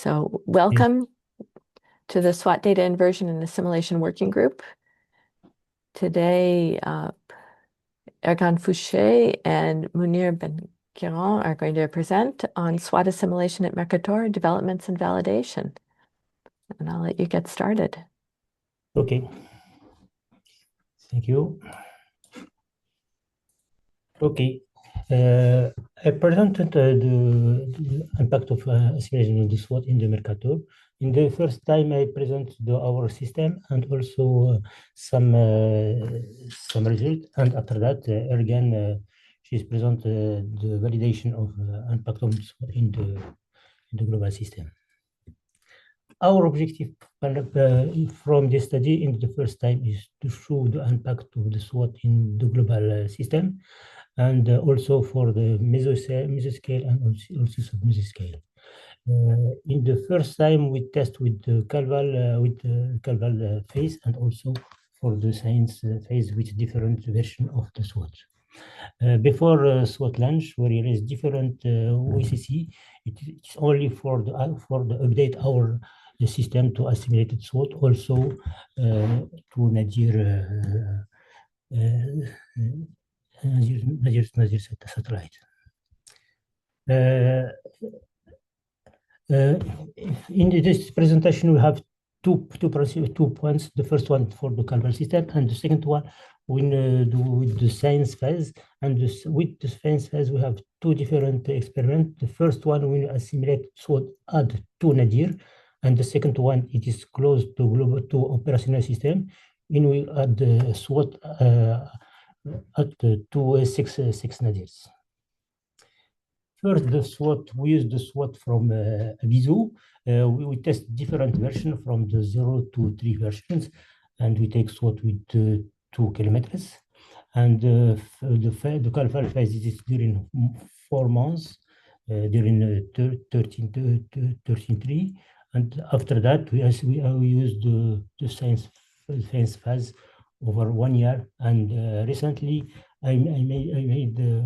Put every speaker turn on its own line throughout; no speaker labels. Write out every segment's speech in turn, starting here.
So welcome to the SWOT Data Inversion and Assimilation Working Group. Today, Ergane Fouchet and Mounir Benkiran are going to present on SWOT assimilation at Mercator, developments and validation. And I'll let you get started.
Okay. Thank you. Okay. I presented the impact of assimilation on the SWOT in the Mercator. In the first time, I presented our system and also some result. And after that, Ergane, she's presented the validation of impact of SWOT in the global system. Our objective from the study in the first time is to show the impact of the SWOT in the global system, and also for the mesoscale and also sub-mesoscale. In the first time, we test with the Calval phase, and also for the science phase with different version of the SWOT. Before SWOT launch, where there is different OCC, it's only for the update our system to assimilated SWOT, also to Nadir satellite. In this presentation, we have two points. The first one for the Calval system, and the second one we do with the science phase. And with the science phase, we have two different experiments. The first one, we assimilate SWOT add to Nadir, and the second one, it is close to global to operational system. When we add the SWOT at to six Nadirs. First, the SWOT, we use the SWOT from Abizo. We test different versions from the 0 to 3 versions, and we take SWOT with 2 kilometers. And the Calval phase is during 4 months, during 13.3. And after that, we use the science phase over 1 year. And recently, I made the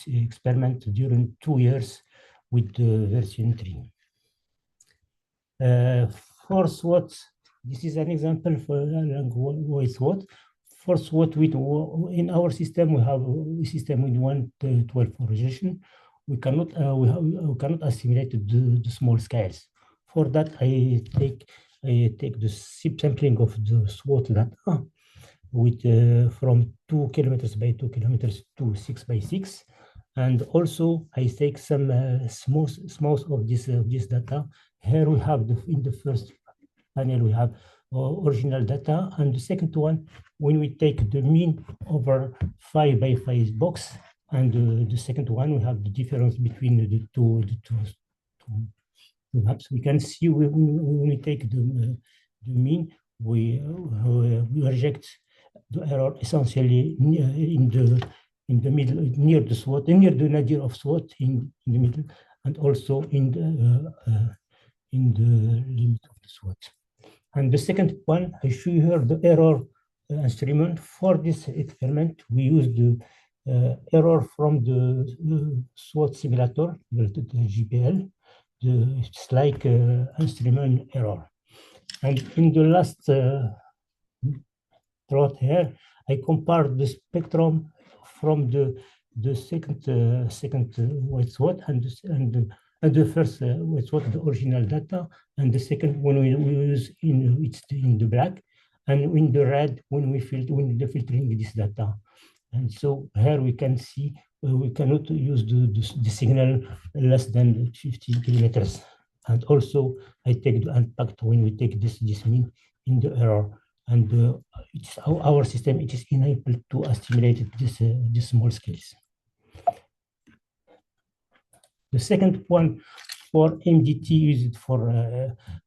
experiment during 2 years with the version 3. For SWOT, this is an example for SWOT. For SWOT, in our system, we have a system with 1/12 regression. We cannot assimilate the small scales. For that, I take the sampling of the SWOT data with from 2 kilometers by 2 kilometers to 6 by 6, and also I take some small of this data. Here we have in the first panel we have original data, and the second one when we take the mean over 5 by 5 box, and the second one we have the difference between the two maps. We can see when we take the mean, we reject the error essentially in the middle, near the SWOT, near the nadir of SWOT in the middle, and also in the limit of the SWOT. And the second one, I show you here the error instrument. For this experiment, we use the error from the SWOT simulator, the GPL. It's like instrument error. And in the last plot here, I compare the spectrum from the second white SWOT and the first white SWOT, the original data, and the second one we use in the black, and in the red when the filtering this data. And so here we can see we cannot use the signal less than 15 kilometers. And also I take the impact when we take this mean in the error. And it's our system, it is enabled to assimilate this small scales. The second one for MDT used for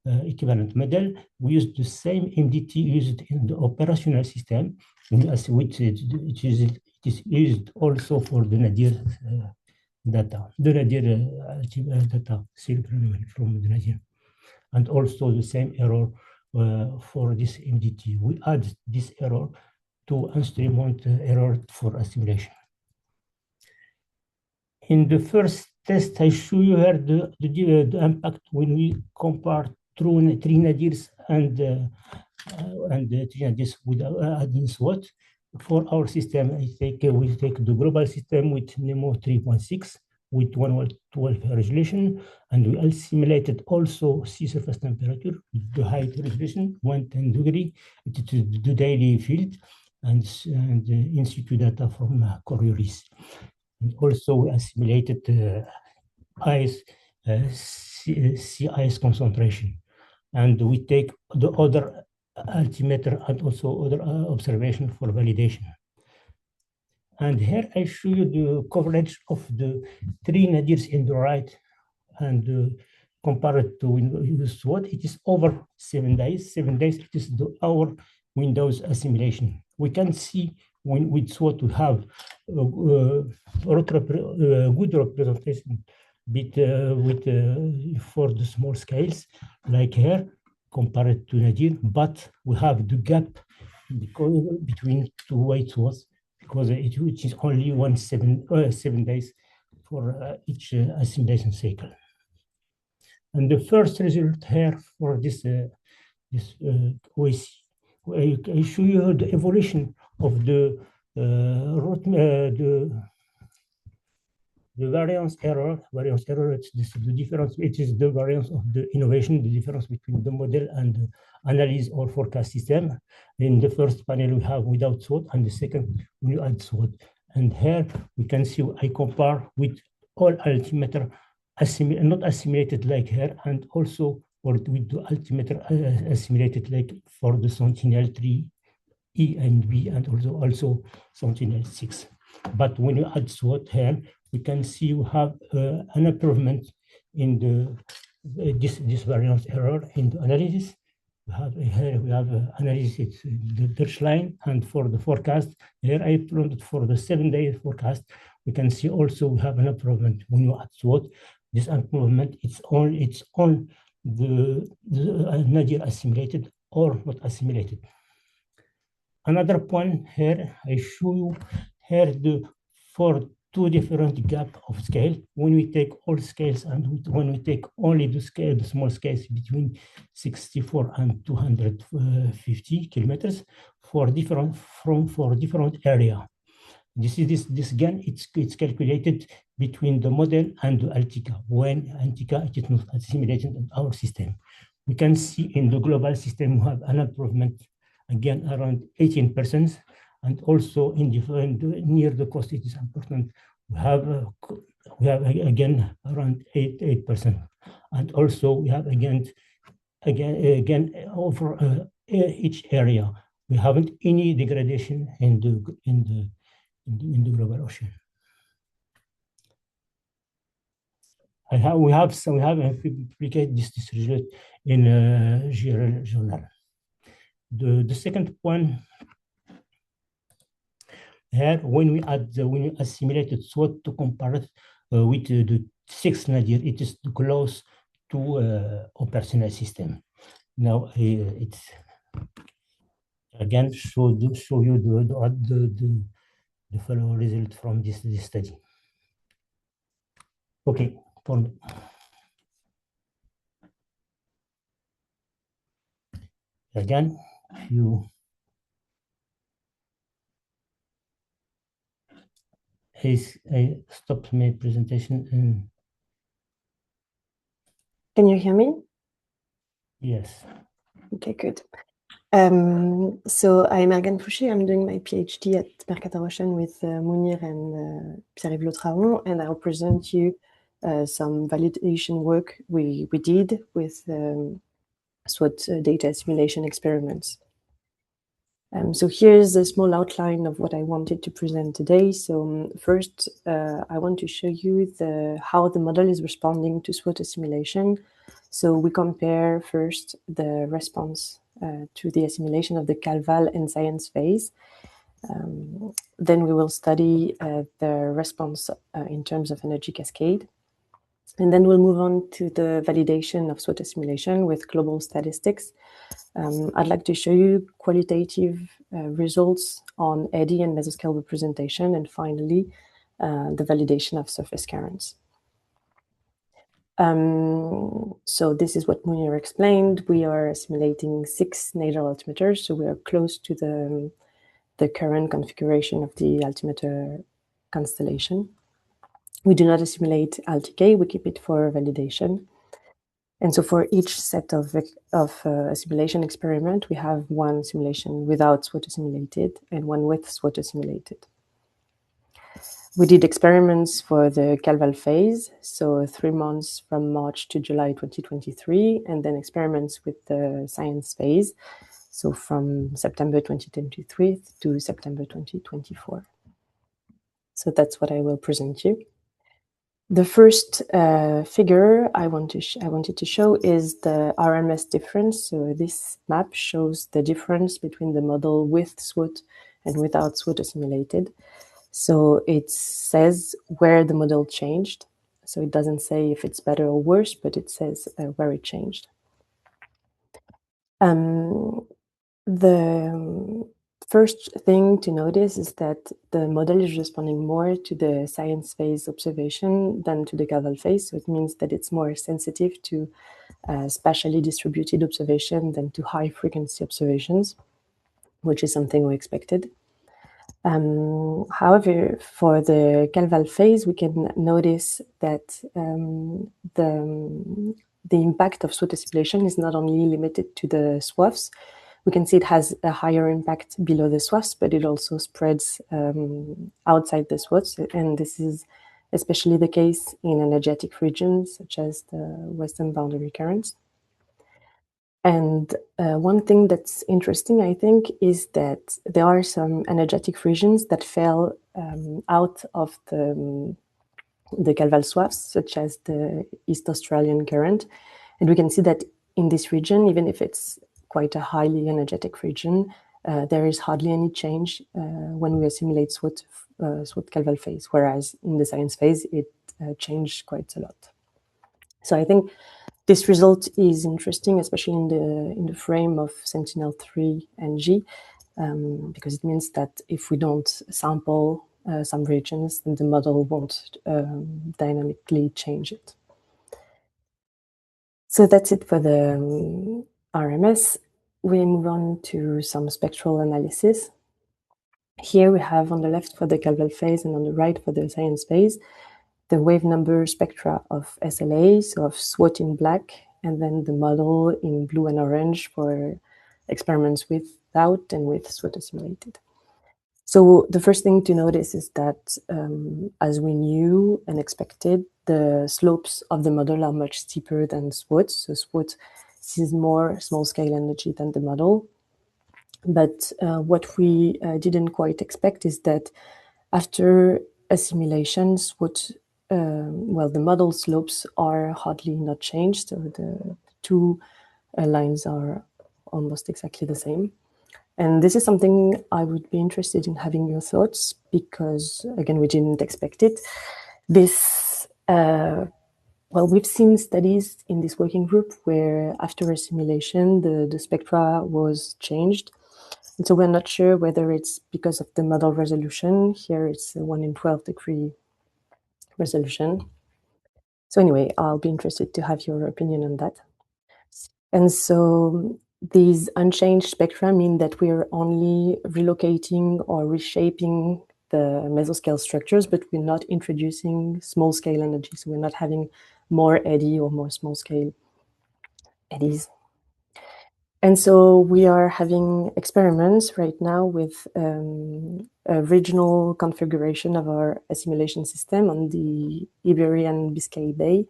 equivalent model, we use the same MDT used in the operational system, which it is used also for the Nadir data, data from the Nadir, and also the same error for this MDT. We add this error to instrument error for assimilation. In the first test, I show you here the impact when we compare three nadirs and three nadirs with adding SWOT. For our system, we take the global system with NEMO 3.6 with 112 resolution, and we assimilated also sea surface temperature with the high resolution, 110 degree, to the daily field, and in situ data from Coriolis. And also we assimilated ice, sea ice concentration. And we take the other altimeter and also other observation for validation. And here I show you the coverage of the three nadirs in the right, and compared to SWOT, it is over 7 days. 7 days, it is our Windows assimilation. We can see when with SWOT we have good representation for the small scales, like here, compared to Nadir, but we have the gap between two white SWOTs, because it is only 7 days for each assimilation cycle. And the first result here for this OAC, I show you the evolution of the variance error. Variance error, it's the difference. It is the variance of the innovation, the difference between the model and the analysis or forecast system. In the first panel, we have without SWOT, and the second, we add SWOT. And here we can see I compare with all altimeter not assimilated like here, and also with the altimeter assimilated like for the Sentinel-3 E and B, and also Sentinel-6. But when you add SWOT here, we can see you have an improvement in this variance error in the analysis. We have analysis the Dutch line, and for the forecast here I plotted for the 7-day forecast. We can see also we have an improvement when you add SWOT. This improvement it's on the nadir assimilated or not assimilated. Another point here I show you here for two different gap of scale. When we take all scales and when we take only the small scales between 64 and 250 kilometers for different area. This again, it's calculated between the model and the Altica. When Altica it is not assimilated in our system, we can see in the global system we have an improvement again around 18%, and also in near the coast it is important. We have again around 8%, and also we have again over each area. We haven't any degradation in the global ocean. We have published this result in a journal. The second one here, when we assimilated SWOT to compare it with the 6 nadir, it is close to operational system. Now it's again show you the following result from this study. Okay, for me. Again, I stopped my presentation and.
Can you hear me?
Yes.
Okay, good. So I'm Ergane Fouchet. I'm doing my PhD at Mercator with Mounir and Pierre-Yves Lotraon, and I'll present you some validation work we did with SWOT data assimilation experiments. So here's a small outline of what I wanted to present today. So first, I want to show you how the model is responding to SWOT assimilation. So we compare first the response to the assimilation of the Calval and science phase. Then we will study the response in terms of energy cascade. And then we'll move on to the validation of SWOT assimilation with global statistics. I'd like to show you qualitative results on eddy and mesoscale representation, and finally, the validation of surface currents. So this is what Mounier explained. We are assimilating 6 nasal altimeters, so we are close to the current configuration of the altimeter constellation. We do not assimilate LTK, we keep it for validation. And so for each set of assimilation experiment, we have one simulation without SWOT assimilated and one with SWOT assimilated. We did experiments for the Calval phase, so 3 months from March to July 2023, and then experiments with the science phase, so from September 2023 to September 2024. So that's what I will present you. The first figure I wanted to show is the RMS difference. So this map shows the difference between the model with SWOT and without SWOT assimilated. So it says where the model changed. So it doesn't say if it's better or worse, but it says where it changed. The first thing to notice is that the model is responding more to the science phase observation than to the Calval phase. So it means that it's more sensitive to spatially distributed observation than to high frequency observations, which is something we expected. However, for the Calval phase, we can notice that the impact of SWOT assimilation is not only limited to the swaths. We can see it has a higher impact below the swaths, but it also spreads outside the swaths. And this is especially the case in energetic regions, such as the western boundary currents. And one thing that's interesting, I think, is that there are some energetic regions that fell out of the Calval swaths, such as the East Australian current. And we can see that in this region, even if it's quite a highly energetic region, there is hardly any change when we assimilate SWOT Calval phase, whereas in the science phase, it changed quite a lot. So I think this result is interesting, especially in the frame of Sentinel-3 and G, because it means that if we don't sample some regions, then the model won't dynamically change it. So that's it for the RMS. We move on to some spectral analysis. Here we have on the left for the Calval phase and on the right for the science phase, the wave number spectra of SLA, so of SWOT in black, and then the model in blue and orange for experiments without and with SWOT assimilated. So the first thing to notice is that, as we knew and expected, the slopes of the model are much steeper than SWOT. So SWOT sees more small-scale energy than the model. But what we didn't quite expect is that after assimilation, SWOT the model slopes are hardly not changed. So the two lines are almost exactly the same. And this is something I would be interested in having your thoughts, because, again, we didn't expect it. This, we've seen studies in this working group where after assimilation, the spectra was changed. And so we're not sure whether it's because of the model resolution. Here it's a 1 in 12 degree resolution. So anyway, I'll be interested to have your opinion on that. And so these unchanged spectra mean that we're only relocating or reshaping the mesoscale structures, but we're not introducing small-scale energy. So we're not having more eddy or more small-scale eddies. And so we are having experiments right now with a regional configuration of our assimilation system on the Iberian Biscay Bay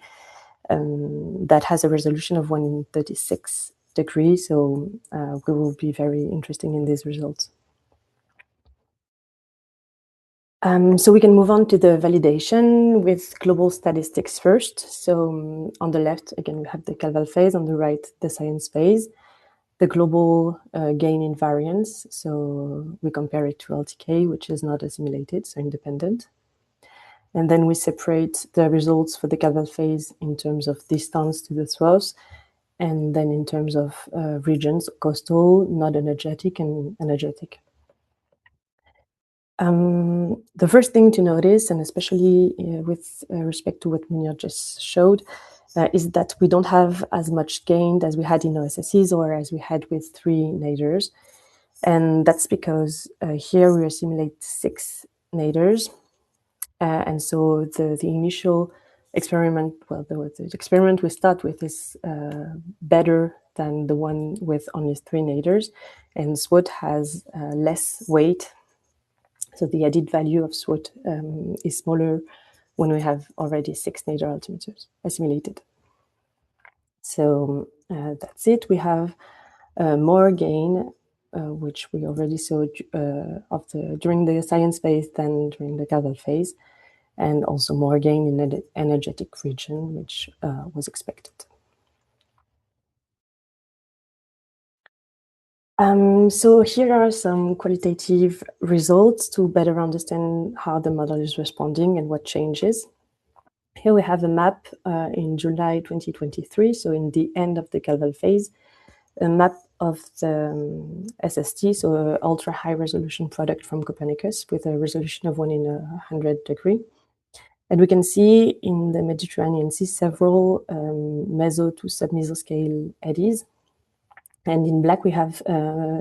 that has a resolution of 1 in 36 degrees. So we will be very interested in these results. So we can move on to the validation with global statistics first. So on the left, again, we have the Calval phase, on the right, the science phase. The global gain in variance, so we compare it to LTK, which is not assimilated, so independent. And then we separate the results for the Calval phase in terms of distance to the swaths, and then in terms of regions, coastal, not energetic, and energetic. The first thing to notice, and especially with respect to what Mounier just showed, is that we don't have as much gain as we had in OSSEs or as we had with 3 naders. And that's because here we assimilate 6 naders. And so the initial experiment, well, the experiment we start with is better than the one with only 3 naders. And SWOT has less weight. So the added value of SWOT is smaller when we have already 6 nader altimeters assimilated. So that's it. We have more gain, which we already saw during the science phase than during the Galval phase, and also more gain in the energetic region, which was expected. So here are some qualitative results to better understand how the model is responding and what changes. Here we have a map in July 2023, so in the end of the Galval phase, a map of the SST, so ultra high resolution product from Copernicus with a resolution of 1 in 100 degree. And we can see in the Mediterranean Sea several meso to sub-mesoscale eddies. And in black, we have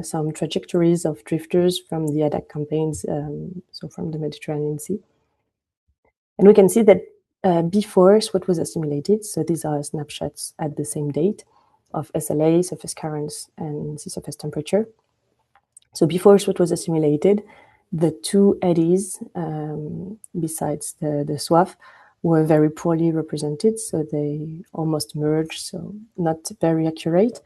some trajectories of drifters from the ADAC campaigns, so from the Mediterranean Sea. And we can see that before SWOT was assimilated, so these are snapshots at the same date of SLA, surface currents, and sea surface temperature. So before SWOT was assimilated, the 2 eddies, besides the SWAF, were very poorly represented, so they almost merged, so not very accurate.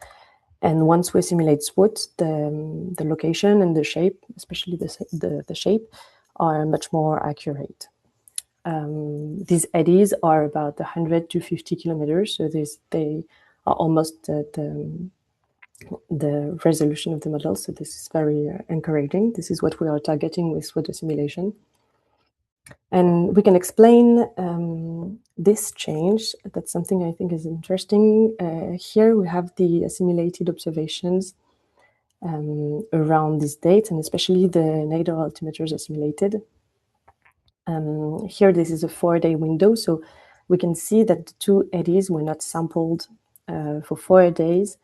And once we assimilate SWOT, the location and the shape, especially the shape, are much more accurate. These eddies are about 100 to 50 kilometers, so they are almost the resolution of the model, so this is very encouraging. This is what we are targeting with SWOT assimilation. And we can explain this change. That's something I think is interesting. Here we have the assimilated observations around this date, and especially the nader altimeters assimilated. Here, this is a 4-day window, so we can see that the 2 eddies were not sampled for 4 days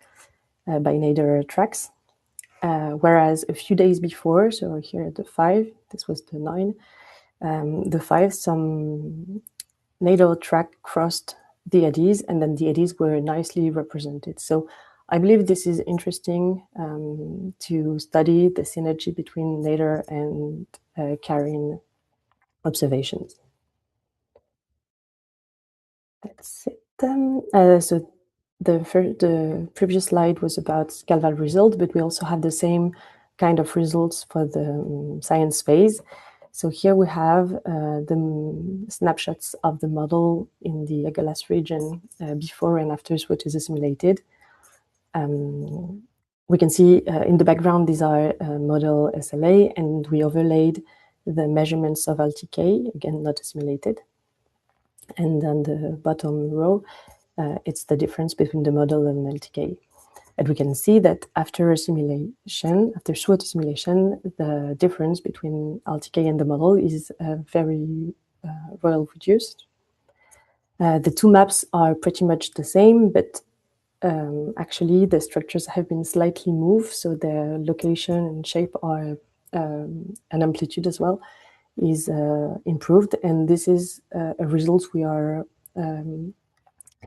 by nader tracks, whereas a few days before, so here at the 5, this was the 9, the 5, some nader track crossed the eddies, and then the eddies were nicely represented. So I believe this is interesting to study the synergy between nader and carrying observations. That's it. So the previous slide was about Galval result, but we also have the same kind of results for the science phase. So here we have the snapshots of the model in the Agalas region before and after SWOT is assimilated. We can see in the background, these are model SLA, and we overlaid the measurements of LTK, again, not assimilated. And then the bottom row, it's the difference between the model and LTK. And we can see that after assimilation, after SWOT assimilation, the difference between LTK and the model is very well reduced. The 2 maps are pretty much the same, but actually the structures have been slightly moved, so their location and shape are, and amplitude as well, is improved. And this is a result we are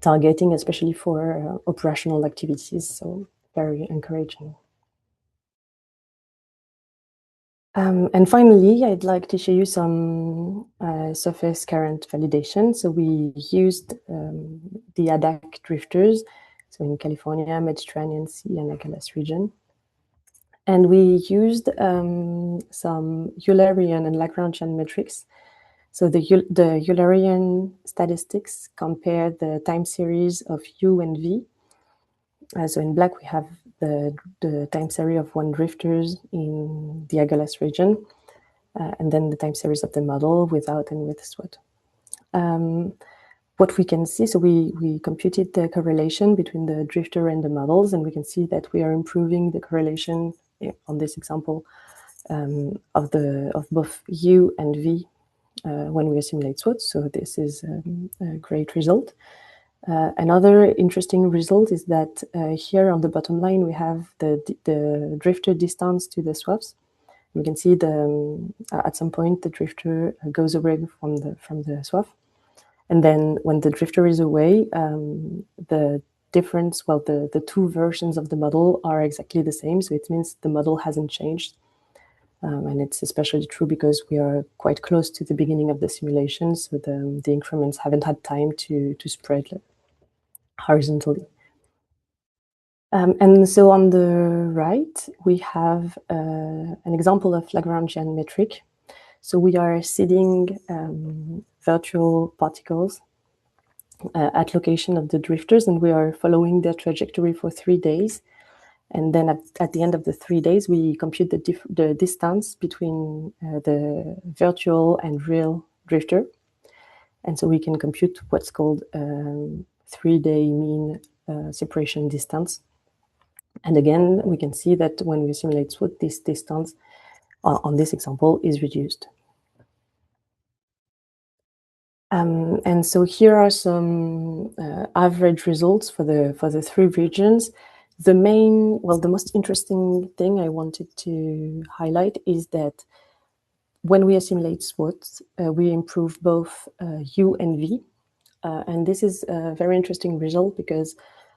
targeting, especially for operational activities, so very encouraging. And finally, I'd like to show you some surface current validation. So we used the ADAC drifters, so in California, Mediterranean Sea, and Agalas region. And we used some Eulerian and Lagrangian metrics. So the Eulerian statistics compare the time series of U and V. So in black, we have the time series of 1 drifters in the Agalas region, and then the time series of the model without and with SWOT. What we can see, so we computed the correlation between the drifter and the models, and we can see that we are improving the correlation on this example of both U and V when we assimilate SWOT. So this is a great result. Another interesting result is that here on the bottom line, we have the drifter distance to the swaths. We can see at some point the drifter goes away from the swath. And then when the drifter is away, the difference, well, the two versions of the model are exactly the same. So it means the model hasn't changed. And it's especially true because we are quite close to the beginning of the simulation. So the increments haven't had time to spread horizontally. And so on the right, we have an example of Lagrangian metric. So we are seeding virtual particles at location of the drifters, and we are following their trajectory for 3 days. And then at the end of the 3 days, we compute the distance between the virtual and real drifter. And so we can compute what's called 3-day mean separation distance. And again, we can see that when we simulate SWOT, this distance on this example is reduced. And so here are some average results for the 3 regions. The most interesting thing I wanted to highlight is that when we assimilate SWOT, we improve both U and V. And this is a very interesting result because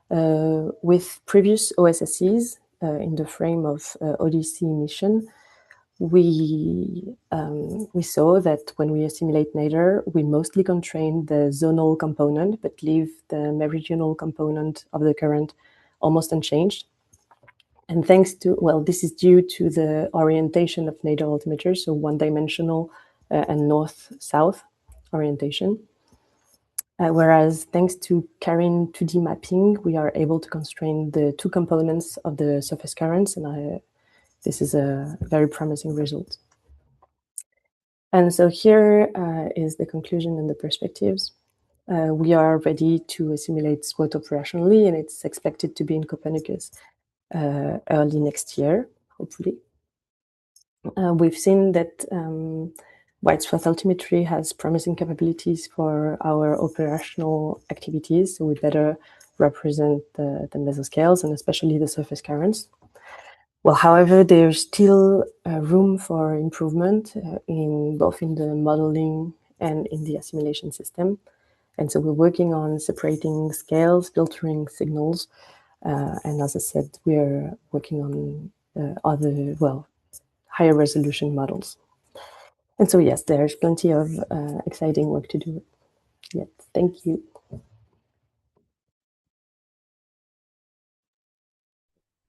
with previous OSSEs in the frame of Odyssey mission, we saw that when we assimilate nadir, we mostly constrain the zonal component, but leave the meridional component of the current almost unchanged. And thanks to, well, this is due to the orientation of nadir altimeters, so one-dimensional and north-south orientation. Whereas thanks to Karin 2D mapping, we are able to constrain the 2 components of the surface currents, and this is a very promising result. And so here is the conclusion and the perspectives. We are ready to assimilate SWOT operationally, and it's expected to be in Copernicus early next year, hopefully. We've seen that wide swath altimetry has promising capabilities for our operational activities, so we better represent the mesoscales and especially the surface currents. Well, however, there's still room for improvement in both in the modeling and in the assimilation system. And so we're working on separating scales, filtering signals, and as I said, we're working on higher resolution models. And so, yes, there's plenty of exciting work to do yet. Thank you.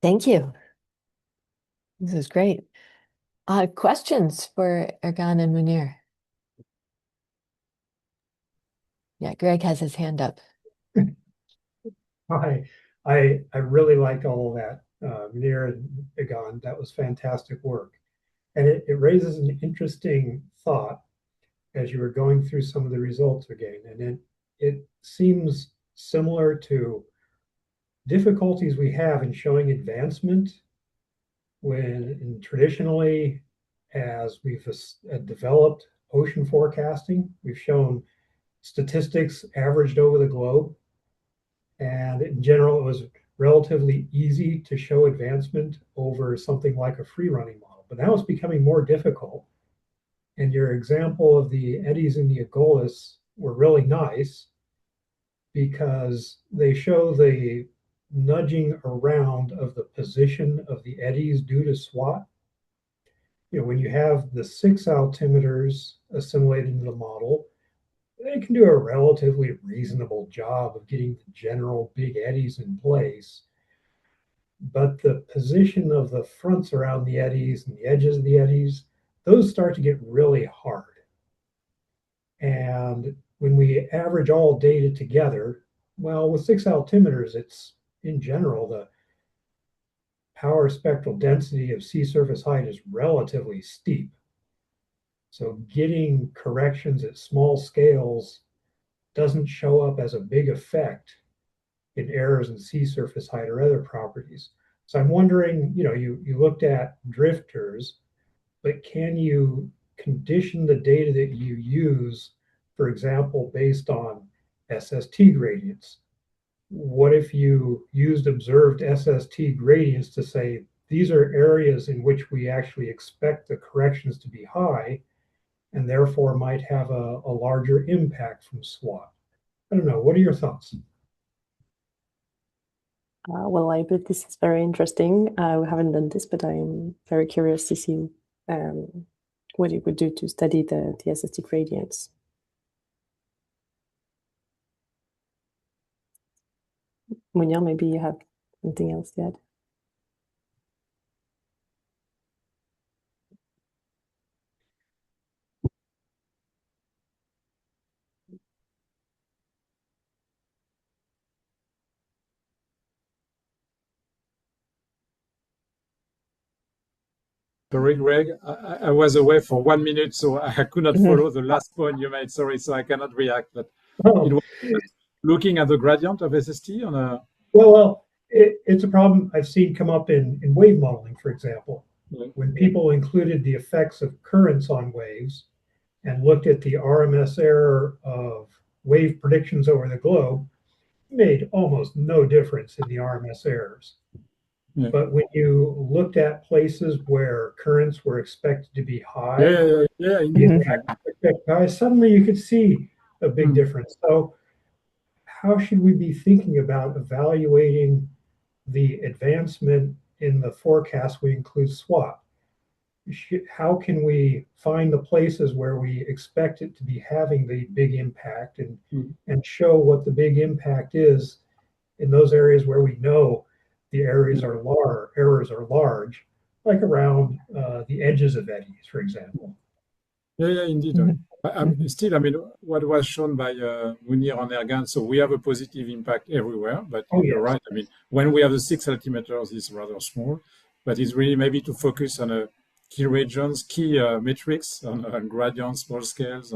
Thank you. This is great. Questions for Ergane and Mounir? Yeah, Greg has his hand up.
Hi, I really liked all of that, Mounir and Ergane. That was fantastic work. And it raises an interesting thought as you were going through some of the results again. And it seems similar to difficulties we have in showing advancement when traditionally, as we've developed ocean forecasting, we've shown statistics averaged over the globe. And in general, it was relatively easy to show advancement over something like a free running model. But now it's becoming more difficult. And your example of the eddies in the Agulhas were really nice because they show the nudging around of the position of the eddies due to SWOT. You know, when you have the 6 altimeters assimilated into the model, they can do a relatively reasonable job of getting the general big eddies in place. But the position of the fronts around the eddies and the edges of the eddies, those start to get really hard. And when we average all data together, well, with 6 altimeters, it's in general, the power spectral density of sea surface height is relatively steep. So getting corrections at small scales doesn't show up as a big effect in errors in sea surface height or other properties. So I'm wondering, you know, you looked at drifters, but can you condition the data that you use, for example, based on SST gradients? what if you used observed SST gradients to say, these are areas in which we actually expect the corrections to be high and therefore might have a larger impact from SWOT? I don't know. What are your thoughts?
Well, I bet this is very interesting. We haven't done this, but I'm very curious to see what it would do to study the SST gradients. Mounier, maybe you have something else to add?
Sorry, Greg, I was away for 1 minute, so I could not follow the last point you made. Sorry, so I cannot react. But it was looking at the gradient of SST on a.
Well, it's a problem I've seen come up in wave modeling, for example. When people included the effects of currents on waves and looked at the RMS error of wave predictions over the globe, it made almost no difference in the RMS errors.
Yeah.
But when you looked at places where currents were expected to be high, suddenly you could see a big difference. So how should we be thinking about evaluating the advancement in the forecast we include SWOT? How can we find the places where we expect it to be having the big impact and show what the big impact is in those areas where we know the errors are large, like around the edges of eddies, for example?
Yeah, indeed. Still, I mean, what was shown by Mounir and Ergane, so we have a positive impact everywhere, but you're right. I mean, when we have the 6 altimeters, it's rather small, but it's really maybe to focus on key regions, key metrics, on gradients, small scales.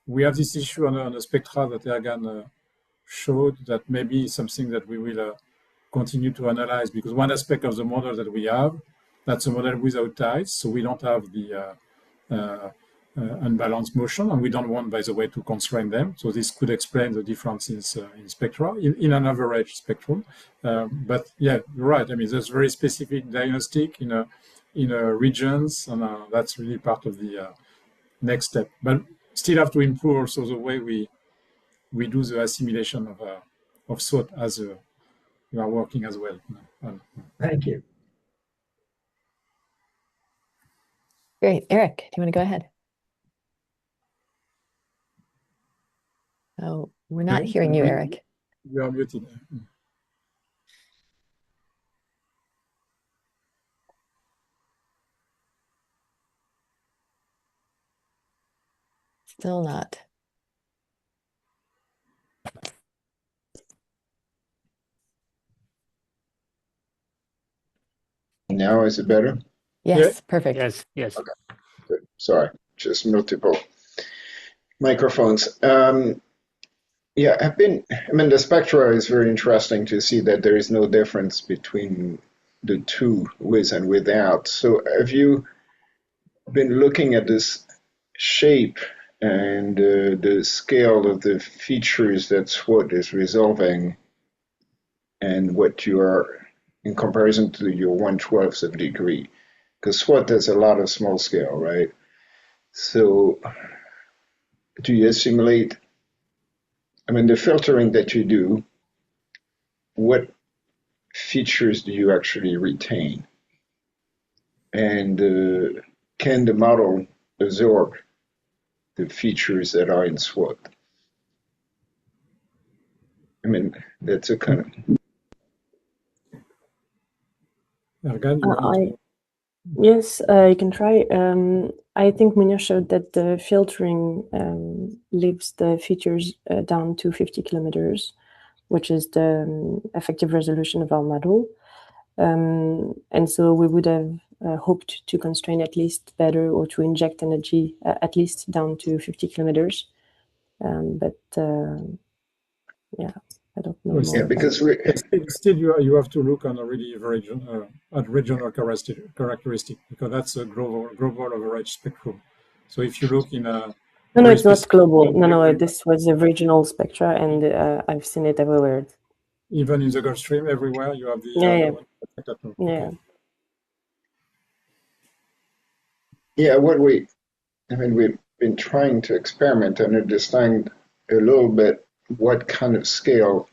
We have this issue on the spectra that Ergane showed that maybe something that we will continue to analyze, because one aspect of the model that we have, that's a model without tides, so we don't have the unbalanced motion, and we don't want, by the way, to constrain them. So this could explain the difference in spectra, in an average spectrum. But yeah, you're right. I mean, there's very specific diagnostic in regions, and that's really part of the next step. But still have to improve also the way we do the assimilation of SWOT as you are working as well.
Thank you.
Great. Eric, do you want to go ahead? Oh, we're not hearing you, Eric.
You are muted.
Still not.
Now is it better?
Yes, perfect.
Yes.
Okay, good. Sorry, just multiple microphones. Yeah, I mean, the spectra is very interesting to see that there is no difference between the two, with and without. So have you been looking at this shape and the scale of the features that SWOT is resolving, and what you are in comparison to your 1/12th of a degree? Because SWOT has a lot of small scale, right? So do you assimilate, I mean, the filtering that you do, what features do you actually retain? And can the model absorb the features that are in SWOT? I mean, that's a kind of...
Ergane,
Yes, you can try. I think Mounier showed that the filtering leaves the features down to 50 kilometers, which is the effective resolution of our model. And so we would have hoped to constrain at least better, or to inject energy at least down to 50 kilometers. But yeah, I don't know.
Yeah, because
still you have to look on a really at regional characteristic, because that's a global average spectrum. So if you look in a
No, it's not global. No, this was a regional spectra, and I've seen it everywhere.
Even in the Gulf Stream, everywhere you have the
Yeah.
Mercator.
Yeah.
Okay.
Yeah, we've been trying to experiment and understand a little bit what kind of scale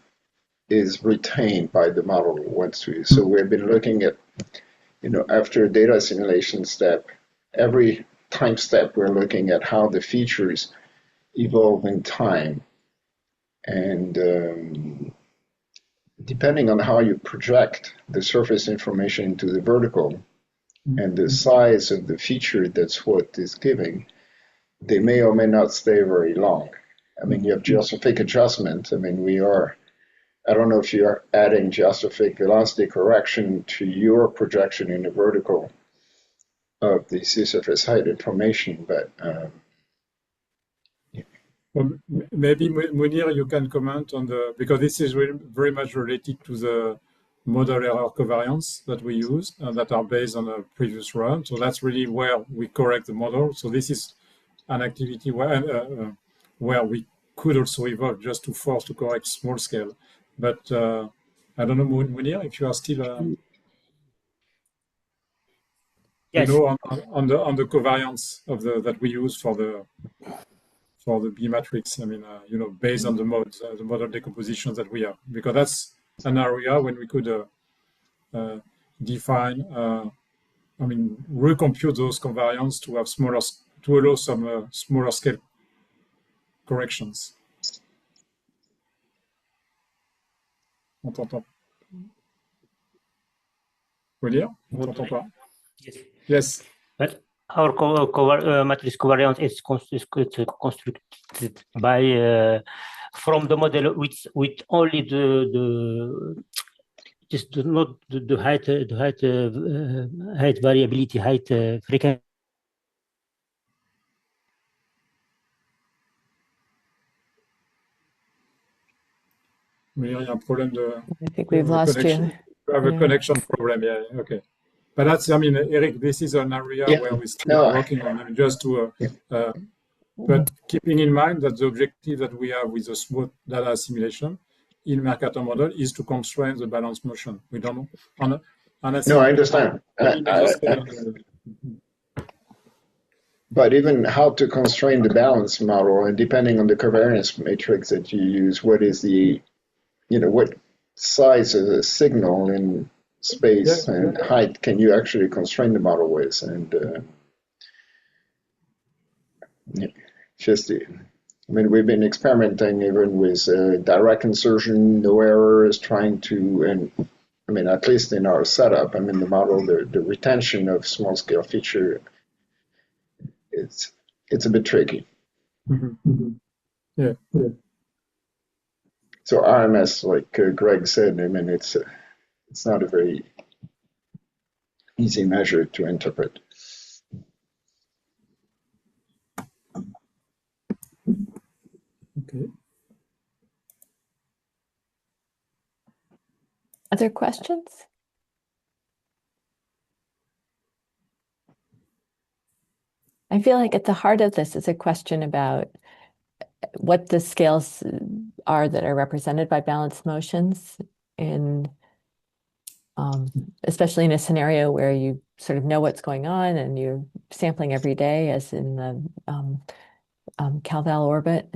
is retained by the model once we. So we've been looking at, after a data assimilation step, every time step we're looking at how the features evolve in time, and depending on how you project the surface information into the vertical and the size of the feature that SWOT is giving, they may or may not stay very long. I mean, you have geostrophic adjustment. I mean, I don't know if you're adding geostrophic velocity correction to your projection in the vertical of the sea surface height information, but
Well, maybe Mounir, you can comment on because this is very much related to the model error covariance that we use that are based on a previous run. So that's really where we correct the model. So this is an activity where we could also evolve just to force to correct small scale. But I don't know, Mounir, if you are still,
Yes.
on the covariance of that we use for the B matrix. I mean, based on the modes, the model decompositions that we have, because that's an area when we could define, recompute those covariance to have to allow some smaller scale corrections. On t'entend. Mounir, on t'entend pas?
Yes.
Yes.
But our matrix covariance is constructed by from the model with only not the height variability, height frequency.
Mounir, il y a un problème de.
I think we've lost you.
We have a connection problem. Yeah. Okay. But that's, Eric, this is an area where we're still working on just to, but keeping in mind that the objective that we have with the SWOT data assimilation in Mercator model is to constrain the balance motion. We don't know.
No, I understand. But even how to constrain the balance model, and depending on the covariance matrix that you use, what is what size of the signal in space and height can you actually constrain the model with? And we've been experimenting even with direct insertion, no errors, trying to, and at least in our setup, the model, the retention of small scale feature, it's a bit tricky.
Mm-hmm. Yeah.
So RMS, like Greg said, it's not a very easy measure to interpret.
Okay.
Other questions? I feel like at the heart of this is a question about what the scales are that are represented by balanced motions especially in a scenario where you sort of know what's going on and you're sampling every day, as in the Calval orbit.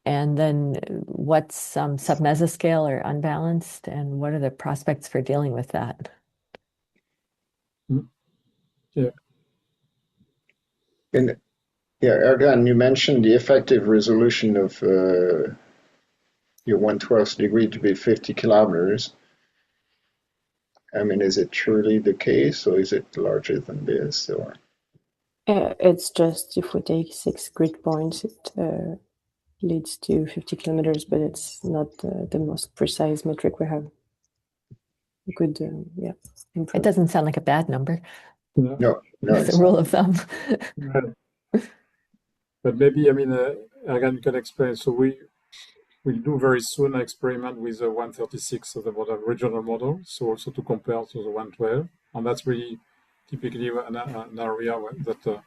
And then what's sub-mesoscale or unbalanced, and what are the prospects for dealing with that?
Yeah.
And Ergane, you mentioned the effective resolution of your 1/12th degree to be 50 kilometers. Is it truly the case, or is it larger than this? Or
It's just if we take 6 grid points, it leads to 50 kilometers, but it's not the most precise metric we have. We could, improve.
It doesn't sound like a bad number.
No,
it's a rule of thumb.
But maybe, Ergane can explain. So we'll do very soon an experiment with the 136 of the model, regional model, so also to compare to the 112. And that's really typically an area that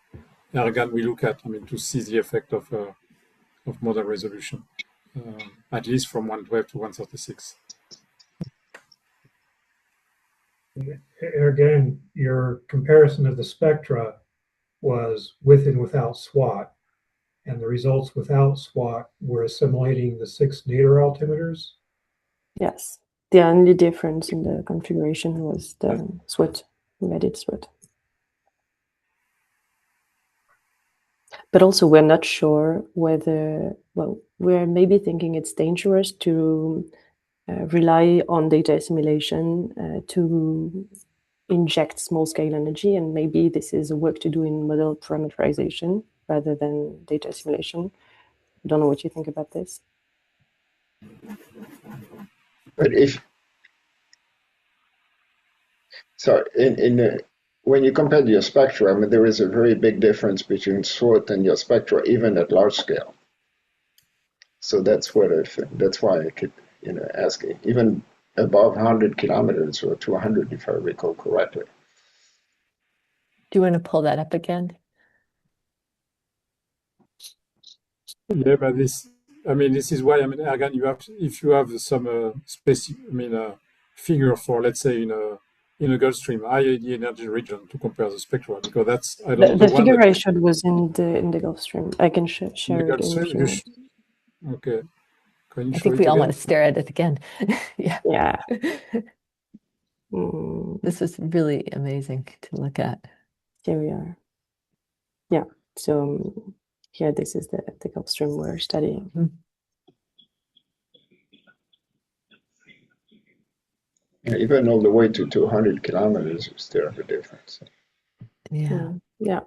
Ergane will look at, to see the effect of model resolution, at least from 112 to 136.
Again, your comparison of the spectra was with and without SWOT, and the results without SWOT were assimilating the 6 nadir altimeters.
Yes. The only difference in the configuration was the SWOT, embedded SWOT. But also, we're not sure whether, well, we're maybe thinking it's dangerous to rely on data assimilation to inject small-scale energy, and maybe this is a work to do in model parameterization rather than data assimilation. I don't know what you think about this.
But when you compare your spectra, I mean, there is a very big difference between SWOT and your spectra, even at large scale. So that's why I could, ask even above 100 kilometers or 200, if I recall correctly.
Do you want to pull that up again?
Yeah, but this is why, Ergane, if you have some figure for, let's say, in a Gulf Stream IAD energy region to compare the spectra, because that's, I don't know,
The figure I showed was in the Gulf Stream. I can share it in a few minutes.
Okay. Can you
I
show
think
it
we all
again?
want to stare at it again. Yeah.
Yeah.
This was really amazing to look at.
Here we are. Yeah. So here, this is the Gulf Stream we're studying.
Yeah, even all the way to 200 kilometers, you still have a difference.
Yeah.
Yeah.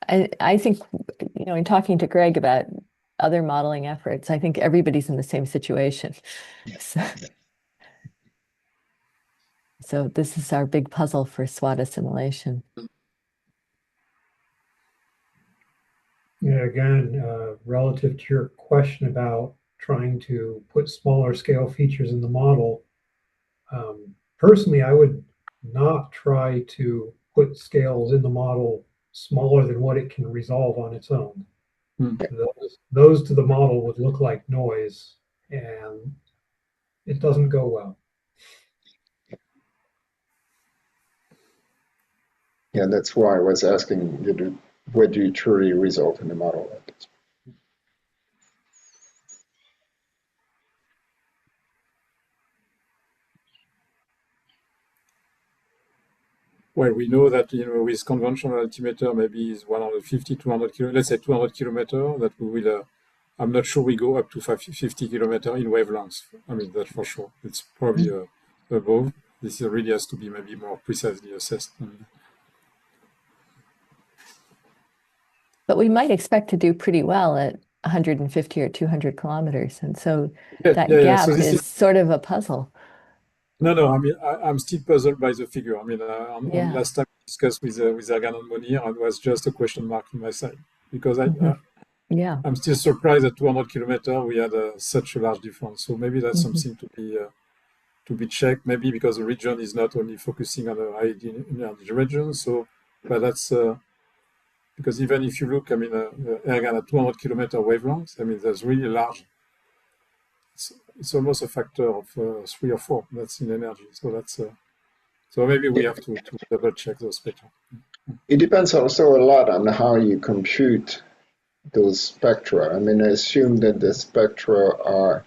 I think, in talking to Greg about other modeling efforts, I think everybody's in the same situation. So this is our big puzzle for SWOT assimilation.
Yeah, again, relative to your question about trying to put smaller scale features in the model, personally, I would not try to put scales in the model smaller than what it can resolve on its own. Those to the model would look like noise, and it doesn't go well.
Yeah, that's why I was asking you, what do you truly resolve in the model?
Well, we know that with conventional altimeter, maybe is 150, 200 kilometers, let's say 200 kilometers, that we will, I'm not sure we go up to 50 kilometers in wavelengths. I mean, that for sure. It's probably above. This really has to be maybe more precisely assessed.
But we might expect to do pretty well at 150 or 200 kilometers. And so that gap
So
is sort of a puzzle.
No, I mean, I'm still puzzled by the figure. I mean, last time we discussed with Ergane and Mounir, it was just a question mark on my side. Because I'm still surprised at 200 kilometers we had such a large difference. So maybe that's something to be checked. Maybe because the region is not only focusing on the IAD energy region. So, but that's because even if you look, I mean, Ergane at 200 kilometer wavelengths, I mean, there's really large. It's almost a factor of 3 or 4. That's in energy. So that's so maybe we have to double check those spectra.
It depends also a lot on how you compute those spectra. I mean, I assume that the spectra are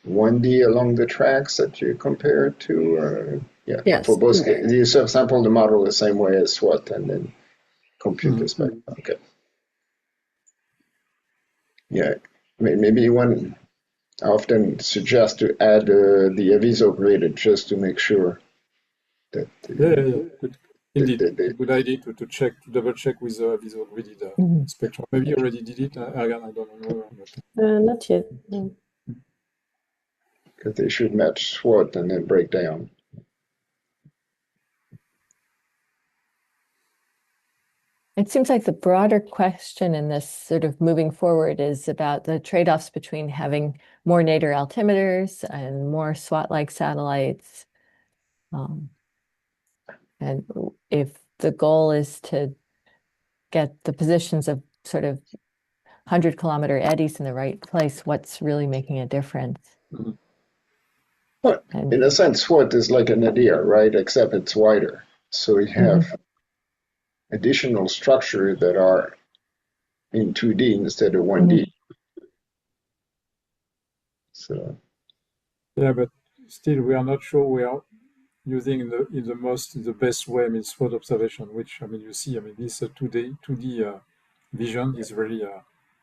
1D along the tracks that you compare to.
Yes.
For both cases, you subsample the model the same way as SWOT and then compute the spectra. Okay. Yeah, maybe one. I often suggest to add the aviso graded just to make sure that.
Good. Indeed, good idea to double check with visual graded spectrum. Maybe you already did it, Ergane, I don't know.
Not yet. No.
Because they should match SWOT and then break down.
It seems like the broader question in this sort of moving forward is about the trade-offs between having more nadir altimeters and more SWOT-like satellites. And if the goal is to get the positions of sort of 100-kilometer eddies in the right place, what's really making a difference?
But in a sense, SWOT is like a nadir, right? Except it's wider. So you have additional structure that are in 2D instead of 1D. So
yeah, but still we are not sure we are using in the best way. I mean, SWOT observation, which I mean you see. I mean this 2D vision is really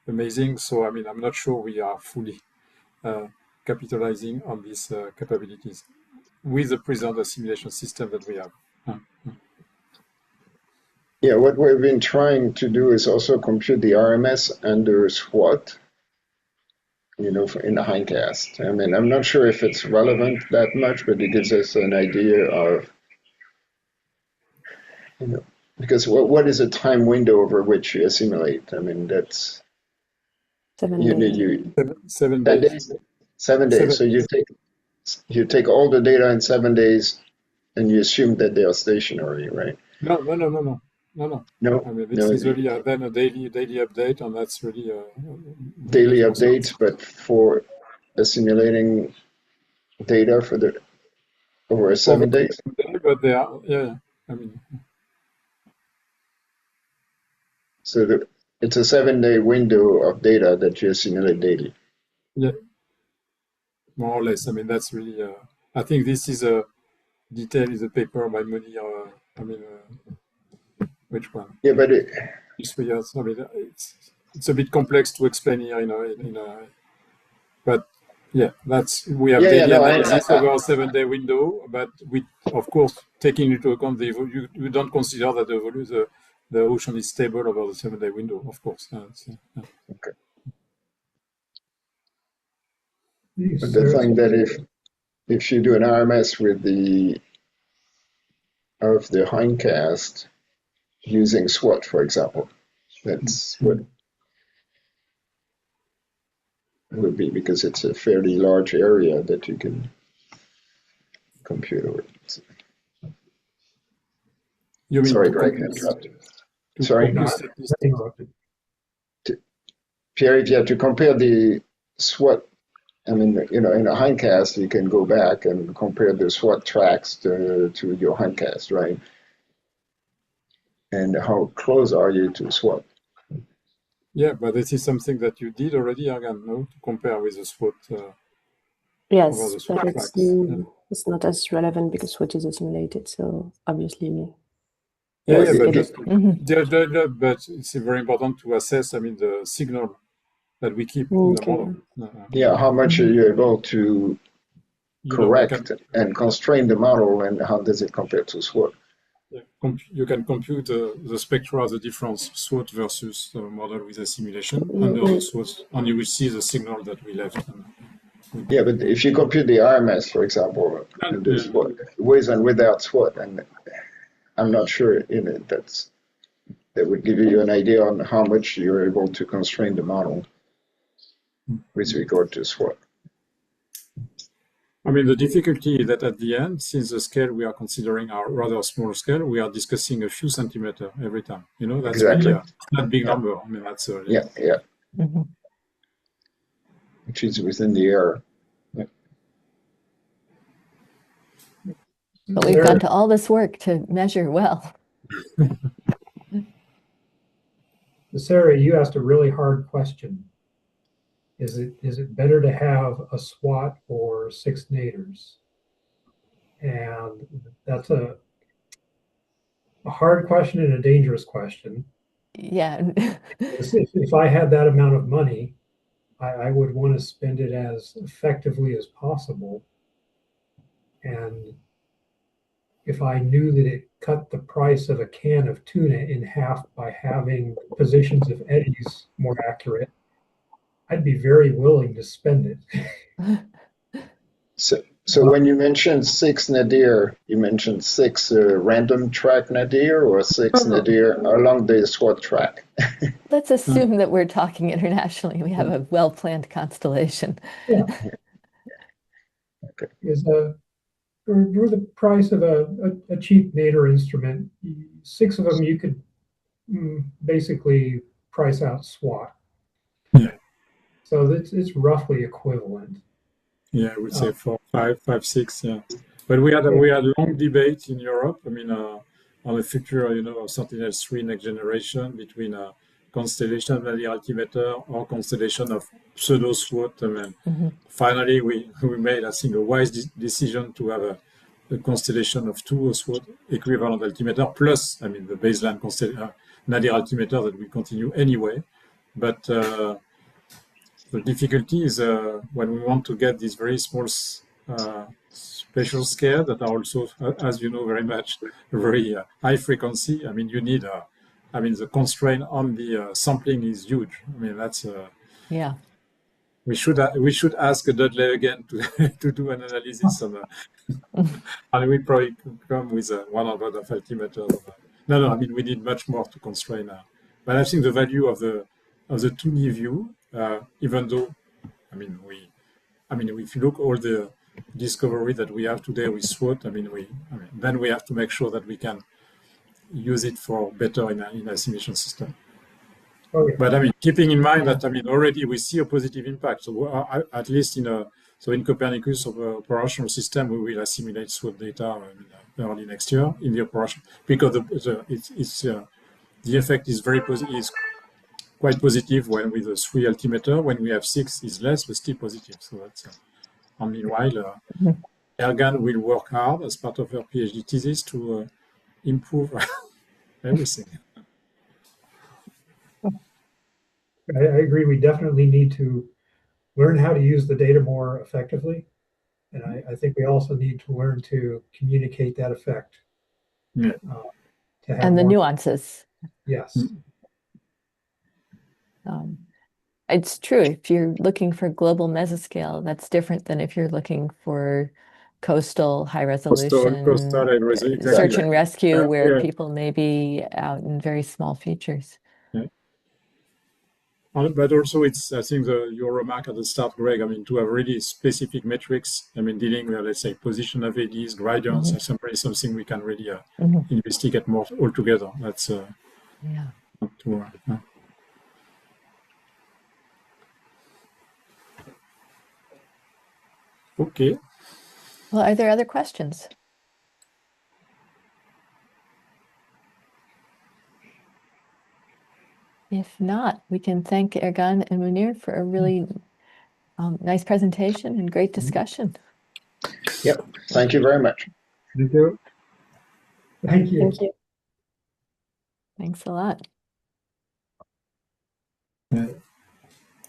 amazing. So I mean I'm not sure we are fully capitalizing on these capabilities with the present assimilation system that we have.
yeah, what we've been trying to do is also compute the RMS under SWOT, in the hindcast. I mean, I'm not sure if it's relevant that much, but it gives us an idea of, because what is a time window over which you assimilate? I mean, that's
7 days.
7 days.
7 days. So you take all the data in 7 days, and you assume that they are stationary, right?
No.
No,
I mean, this is really then a daily update, and that's really
daily updates, but for assimilating data for over 7 days.
But they are, yeah. I mean,
so it's a 7-day window of data that you assimilate daily.
Yeah, more or less. I mean, that's really. I think this is a detail in the paper by Mounir. I mean, which one?
Yeah, but
It's 3 years. I mean, it's a bit complex to explain here, but yeah, we have daily analysis over a 7-day window, but we, of course, taking into account you don't consider that the ocean is stable over the 7-day window, of course.
Okay. But the thing that if you do an RMS with the hindcast using SWOT, for example, that's what it would be, because it's a fairly large area that you can compute over.
You mean
sorry, Greg, I interrupted. Sorry, Pierre, if you have to compare the SWOT, I mean, in a hindcast, you can go back and compare the SWOT tracks to your hindcast, right? And how close are you to SWOT?
Yeah, but this is something that you did already, Ergane, no? To compare with the SWOT.
Yes, but it's not as relevant because SWOT is assimilated, so obviously.
Yeah, but it's very important to assess, I mean, the signal that we keep in the model.
Yeah, how much are you able to correct and constrain the model, and how does it compare to SWOT?
Yeah, you can compute the spectra, the difference SWOT versus the model with assimilation under the SWOT, and you will see the signal that we left.
Yeah, but if you compute the RMS, for example, with and without SWOT, and I'm not sure that would give you an idea on how much you're able to constrain the model with regard to SWOT.
I mean, the difficulty is that at the end, since the scale we are considering are rather small scale, we are discussing a few centimeters every time. That's
exactly
really not a big number. I mean, that's
which is within the error. Yeah.
But we've gone to all this work to measure well.
Sarah, you asked a really hard question. Is it better to have a SWOT or 6 naders? And that's a hard question and a dangerous question.
Yeah.
If I had that amount of money, I would want to spend it as effectively as possible. And if I knew that it cut the price of a can of tuna in half by having positions of eddies more accurate, I'd be very willing to spend it.
So when you mentioned 6 nadir, you mentioned 6 random track nadir or 6 nadir along the SWOT track?
Let's assume that we're talking internationally. We have a well-planned constellation.
Yeah.
Okay.
For the price of a cheap nadir instrument, 6 of them you could basically price out SWOT. So it's roughly equivalent.
Yeah, I would say 4, 5, 6. Yeah, but we had a long debate in Europe. I mean, on the future, of Sentinel-3 next generation between constellation of the altimeter or constellation of pseudo SWOT. I mean, finally we made, I think, a wise decision to have a constellation of 2 SWOT equivalent altimeter plus, I mean, the baseline nadir altimeter that will continue anyway. But the difficulty is when we want to get these very small special scale that are also, as you know very much, very high frequency. I mean, you need, I mean, the constraint on the sampling is huge. I mean, that's
Yeah.
We should ask Dudley again to to do an analysis on, and we probably come with 100 of altimeters. No, I mean we need much more to constrain. But I think the value of the 2D view, even though, I mean if you look all the discovery that we have today with SWOT, then we have to make sure that we can use it for better in assimilation system.
Oh, yeah.
But I mean, keeping in mind that already we see a positive impact. So at least in Copernicus operational system, we will assimilate SWOT data early next year in the operation because the effect is very positive. Is quite positive when with a 3 altimeter. When we have 6, is less, but still positive. So that's. And meanwhile, Ergane will work hard as part of her PhD thesis to improve everything.
I agree. We definitely need to learn how to use the data more effectively. And I think we also need to learn to communicate that effect.
Yeah.
To have
And the
more,
nuances.
yes.
It's true. If you're looking for global mesoscale, that's different than if you're looking for coastal high resolution
Coastal high resolution,
search
exactly.
and rescue where
Yeah.
people may be out in very small features.
Yeah. But also, it's, I think, your remark at the start, Greg, I mean, to have really specific metrics, I mean, dealing with, let's say, position of ADs, gradients, something we can really investigate more altogether. That's
Yeah.
Okay.
Well, are there other questions? If not, we can thank Ergane and Mounir for a really nice presentation and great discussion.
Yep. Thank you very much.
Thank you. Thank you.
Thank you.
Thanks a lot.